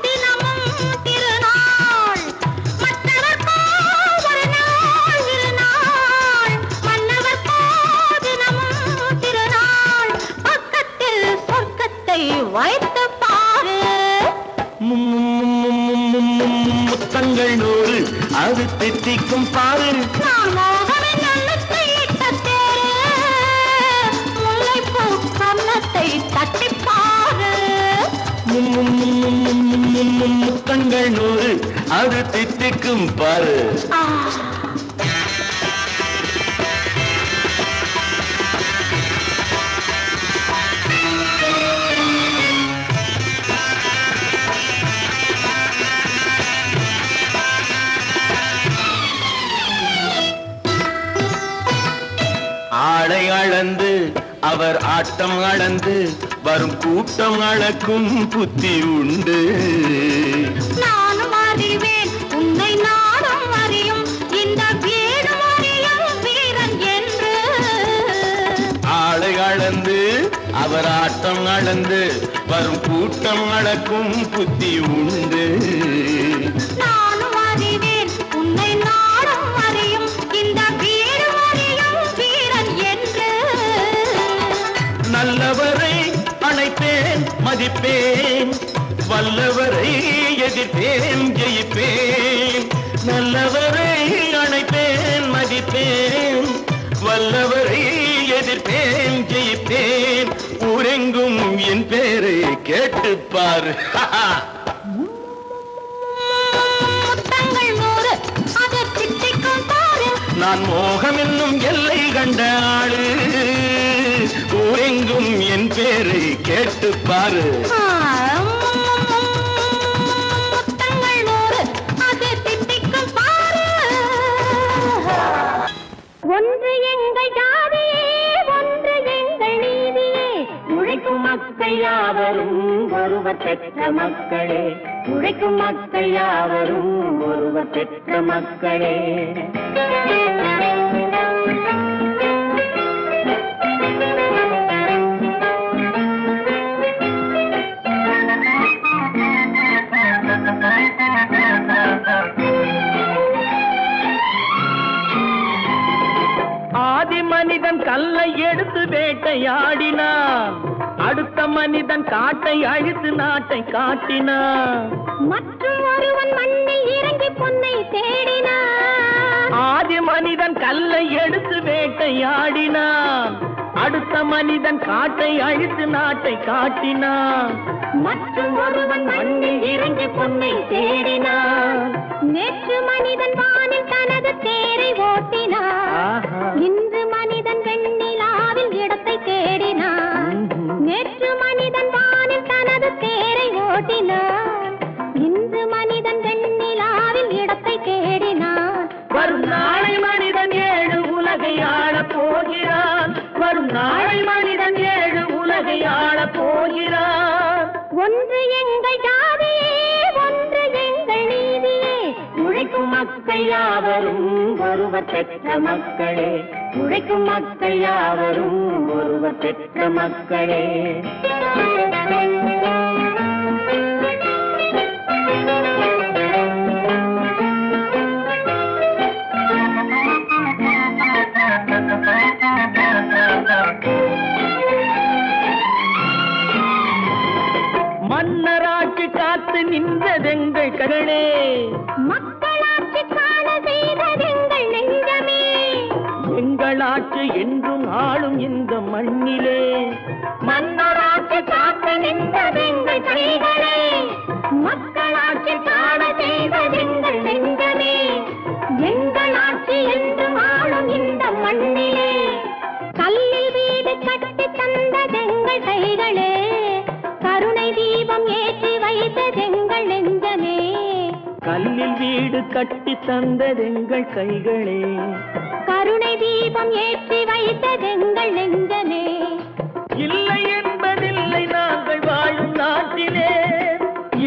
தினமும் திருநாள் மற்றவர்க்கோ ஒரு நாள் இரு நாள் மன்னவர்க்கோ தினமும் திருநாள் பக்கத்தில் சொர்க்கத்தை வைத்து பாரு முத்தங்கள் நூறு அது தித்திக்கும் பாரு நான் மோகமின் எண்ணத்தை இட்ட தேரு முல்லைப்பூ கன்னத்தை தட்டிப் பாரு முத்தங்கள் நூறு அது தித்திக்கும் பாரு ஆ ஆளை அளந்து அவர் ஆட்டம் அளந்து வரும் கூட்டம் அளக்கும் புத்தி உண்டு நானும் அறிவேன் உன்னை நானும் அறியும் இந்த வீடும் அறியும் வீரன் என்று ஆளை அளந்து அவர் ஆட்டம் அளந்து வரும் கூட்டம் அளக்கும் புத்தி உண்டு நானும் அறிவேன் உன்னை நானும் அறியும் இந்த வீடும் அறியும் வீரன் என்று நல்லவரை அணைப்பேன் மதிப்பேன் வல்லவரை எதிர்ப்பேன் ஜெயிப்பேன் நல்லவரை அணைப்பேன் மதிப்பேன் வல்லவரை எதிர்ப்பேன் ஜெயிப்பேன் ஊரெங்கும் என் பேரை கேட்டுப்பார் முத்தங்கள் நூறு அது தித்திக்கும் பாரு நான் மோகம் என்னும் எல்லை கண்ட ஆளு ஊரெங்கும் என் பேரை கேட்டுப்பாரு முத்தங்கள் நூறு அது தித்திக்கும் பாரு ஒன்று எங்கள் ஜாதியே ஒன்று எங்கள் நீதியே உழைக்கும் மக்கள் யாவரும் ஒருவர் பெற்ற மக்களே உழைக்கும் மக்கள் யாவரும் ஒருவர் பெற்ற மக்களே ஆதி மனிதன் கல்லை எடுத்து வேட்டையாடினான் அடுத்த மனிதன் காட்டை அழித்து நாட்டை காட்டினான் மற்றும் ஒருவன் மண்ணில் இறங்கி பொன்னை தேடினான் ஆதி மனிதன் கல்லை எடுத்து வேட்டையாடினான் அடுத்த மனிதன் காட்டை அழித்து நாட்டை காட்டினான் மற்றும் ஒருவன் மண்ணில் இறங்கி பொன்னை தேடினான் நேற்று மனிதன் வானில் தனது தேரை ஓட்டினான் இன்று மனிதன் வெண்ணிலாவில் இடத்தை தேடினான் நேற்று மனிதன் வானில் தனது தேரை ஓட்டினான் இன்று மனிதன் வெண்ணிலாவில் இடத்தை தேடினான் வரும் நாளை மனிதன் 7 உலகை ஆளப் போகிறான் வரும் நாளை மனிதன் 7 உலகை ஆளப் போகிறான் ஒன்று எங்கள் ஜாதியே ஒன்று எங்கள் நீதியே உழைக்கும் மக்கள் யாவரும் ஒருவர் பெற்ற மக்களே உழைக்கும் மக்கள் யாவரும் ஒருவர் பெற்ற மக்களே மன்னராட்சி காத்து நின்றதெங்கள் கரணே மக்களாட்சி காண செய்ததெங்கள் நெஞ்சமே எங்களாட்சி என்றும் ஆளும் இந்த மண்ணிலே மன்னராட்சி காத்து நின்றதெங்கள் கைகளே மக்களாட்சி காண செய்ததெங்கள் நெஞ்சமே எங்கள் ஆட்சி என்றும் ஆளும் இந்த மண்ணிலே கல்லில் வீடு கட்டி தந்ததெங்கள் கைகளே கருணை தீபம் ஏற்றி வைத்ததெங்கள் நெஞ்சமே கல்லில் வீடு கட்டி தந்ததெங்கள் கைகளே, கருணை தீபம் ஏற்றி வைத்ததெங்கள் நெஞ்சமே. இல்லை என்பதில்லை நாங்கள் வாழும் நாட்டிலே,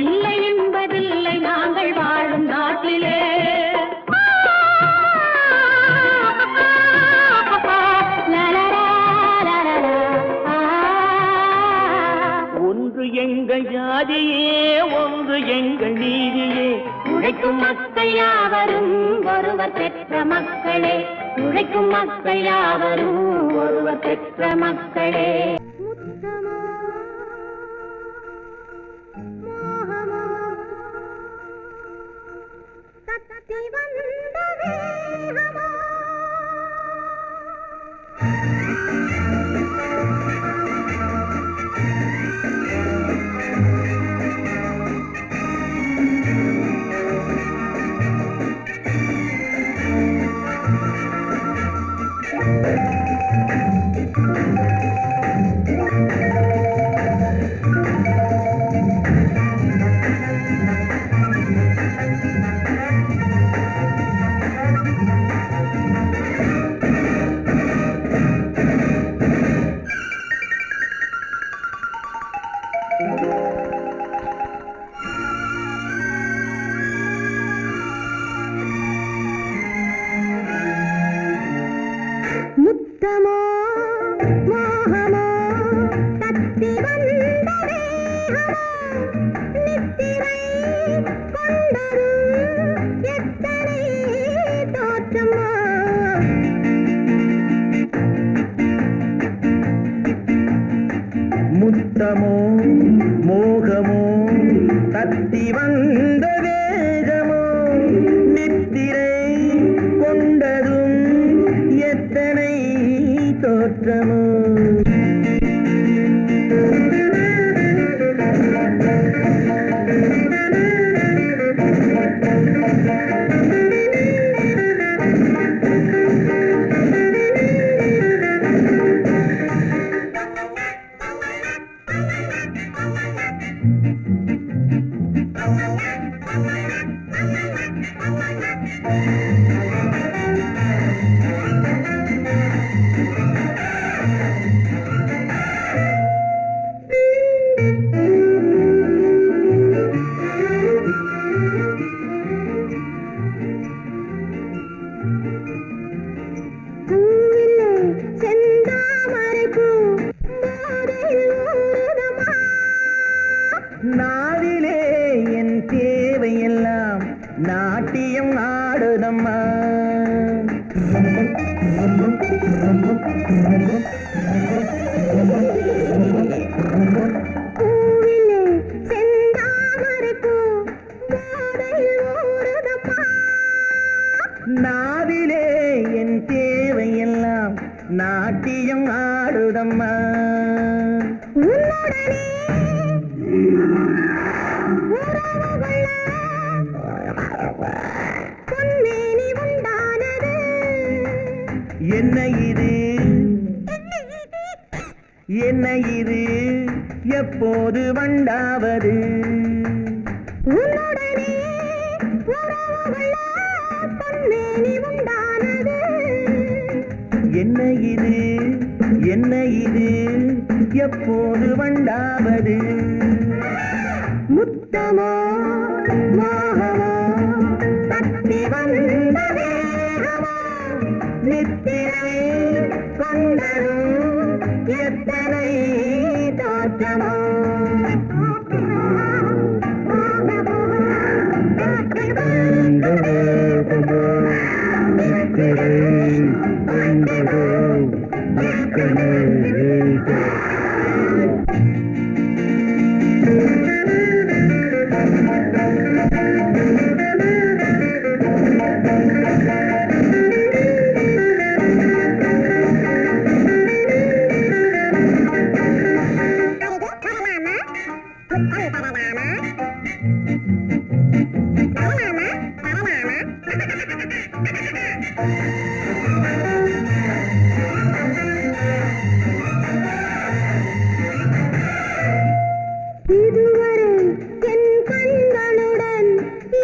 இல்லை என்பதில்லை நாங்கள் வாழும் நாட்டிலே. ஒன்று எங்கள் ஜாதியே, ஒன்று எங்கள் நீதியே. உழைக்கும் மக்கள் யாவரும் ஒருவர் பெற்ற மக்களே, உழைக்கும் மக்கள் யாவரும் ஒருவர் பெற்ற மக்களே. முத்தமோ மோகமோ தத்தி வந்த வேகமோ, நித்திரை கொண்டரும் எத்தனை தோற்றமோ. முத்தமோ மோகமோ தத்தி வந்த வேகமோ, நித்திரை கொண்டதும் எத்தனை தோற்றமோ. நாவிலே என் தேவையெல்லாம் நாட்டியம் ஆடுதம்மா. நாவிலே என் தேவையெல்லாம் நாட்டியம் ஆடுதம்மா. என்ன இது என்ன இது எப்போது வண்டாவது? என்ன இது என்ன இது எப்போது வண்டாவது? முத்தமோ மோகமோ தத்தி வந்த வேகமோ, நித்திரை கொண்டரும் எத்தனை தோற்றமோ. இதுவரை என் கண்களுடன்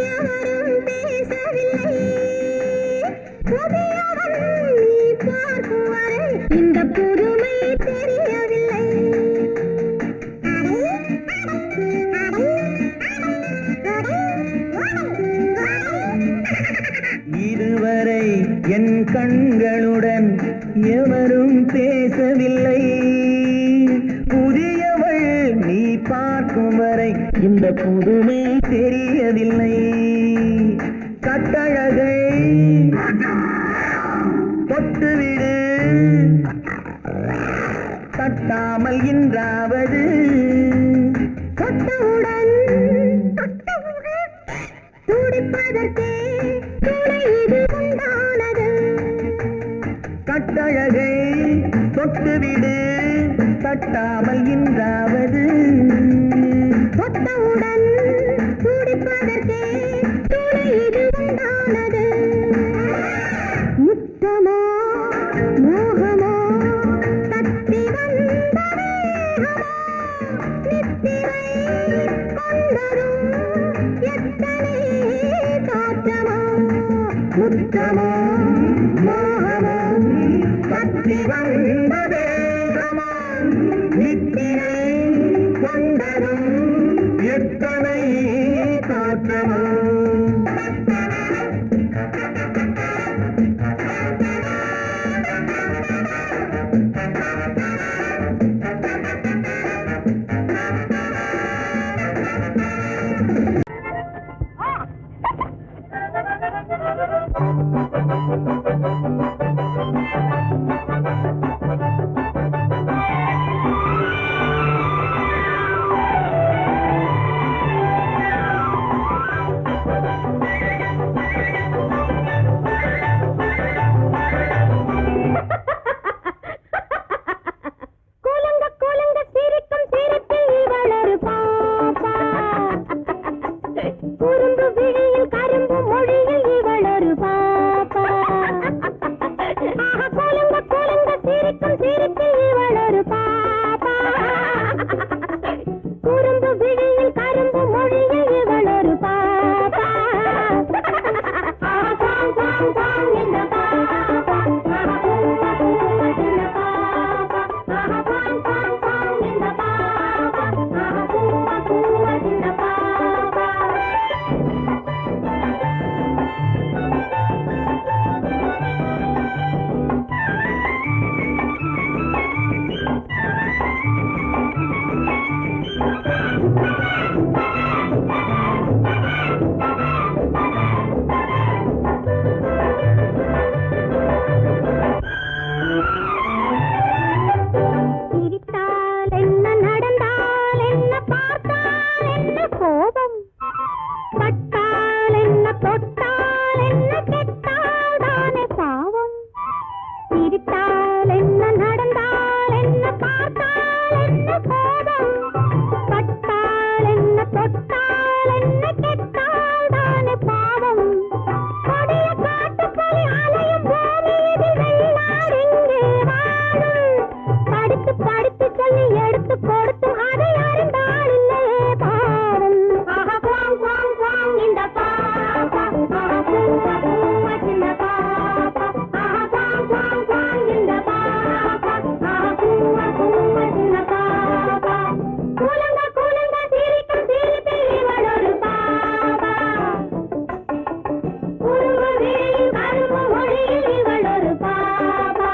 எவரும் இதுவரை என் கண்களுடன் எவரும் பேசவில்லை. புதியவள் நீ பார்க்கும் வரை இந்த புதுமை தெரியவில்லை. கட்டழகை தொட்டுவிடு, தட்டாமல் இன்றாவது தொட்டவுடன் துடிப்பதற்கே துணை இது உண்டானது. கட்டழகை தொட்டுவிடு, தட்டாமல் இன்றாவது தொட்டவுடன் துடிப்பதற்கே துணை இது உண்டானது. முத்தமோ மோகமோ தத்தி வந்த வேகமோ நித்திரை கொண்டதும் எத்தனை தோற்றமோ. முத்தமோ மோகமோ தத்தி வந்த வேகமோ நித்திரை கொண்டதும் எத்தனை தோற்றமோ. கூலங்க கூலங்க சிரிக்கும் சிரிப்பில் இவள் ஒரு பாப்பா. குறும்பு விழியில் கரும்பு மொழியில் இவள் ஒரு பாப்பா. கூலங்க கூலங்க சிரிக்கும் சிரிப்பில் இவள் ஒரு பாப்பா. குறும்பு விழியில் கரும்பு மொழியில் இவள் ஒரு பாப்பா. பாங் பாங் பாங் இந்த பாப்பா. இந்த பாப்பா. பாங் பாங் பாங் இந்த பாப்பா. பூவா பூவா இந்த பாப்பா. சிரித்தால் என்ன நடந்தால் என்ன பார்த்தால் என்ன கோபம் பட்டால் என்ன தொட்டால் என்ன கெட்டால் தானே பாவம். சிரித்தால் என்ன நடந்தால் என்ன பார்த்தால் என்ன கோபம் பட்டால் என்ன தொட்டால் என்ன கெட்டால் தானே பாவம். கொடிய காட்டுப்புலி அலையும் பூமி இதில் வெள்ளாடிங்கே வாழும். படித்து படித்து சொல்லி எடுத்து கொடுத்தும் அதை அறிந்தாள் இல்லையே பாவம். குவாங் குவாங் குவாங் இந்த பாப்பா. பூவா பூவா சின்ன பாப்பா. குவாங் குவாங் குவாங் இந்த பாப்பா. பூவா பூவா சின்ன பாப்பா. கூலங்க கூலங்க சிரிக்கும் சிரிப்பில் இவள் ஒரு பாப்பா. குறும்பு விழியில் கரும்பு மொழியில் இவள் ஒரு பாப்பா.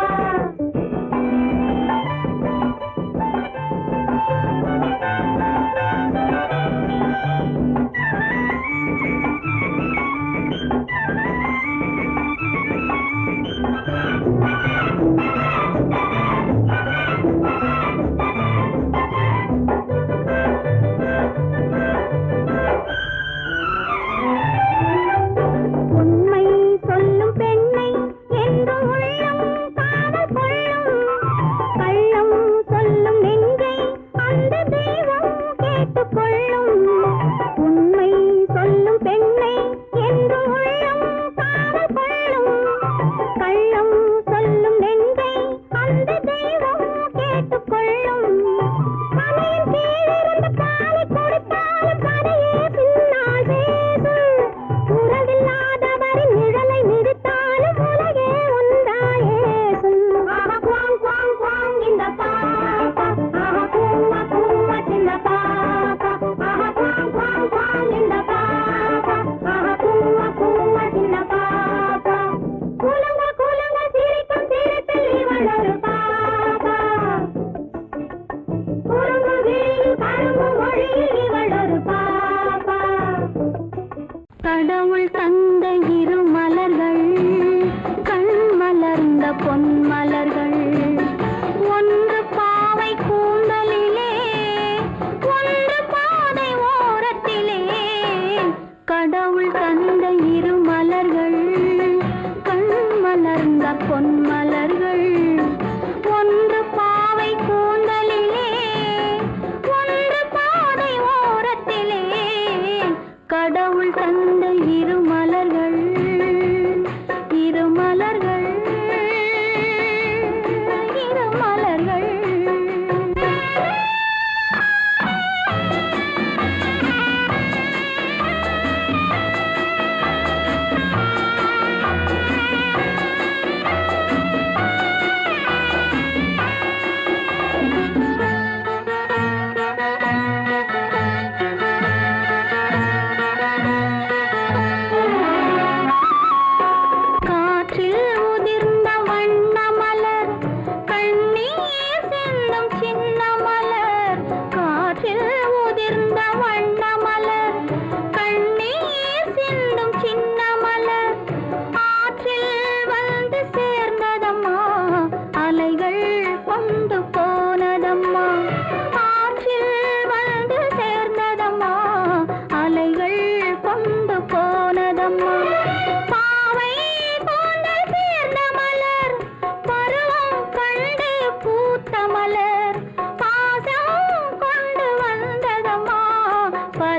உண்மை சொல்லும் பெண்ணை என்று உள்ளம் காதல் கொள்ளும். கள்ளம் சொல்லும் நெஞ்சை அந்த தெய்வம் கேட்டுக்கொள்ளும். உண்மை சொல்லும் பெண்ணை என்று உள்ளம் காதல் கொள்ளும். கள்ளம் சொல்லும் நெஞ்சை அந்த தெய்வம் கேட்டுக்கொள்ளும். கலையின் கீழிருந்து பாலை கொடுத்தாலும் கதையே பின்னால் பேசும். உறவில்லாதவரின் நிழலை மிதித்தாலும் உலகே ஒன்றாயேசும். குவாங் குவாங் குவாங் இந்த பாப்பா. பூவா பூவா சின்ன பாப்பா. குவாங்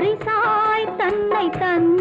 பரிசாய் தன்னை தந்த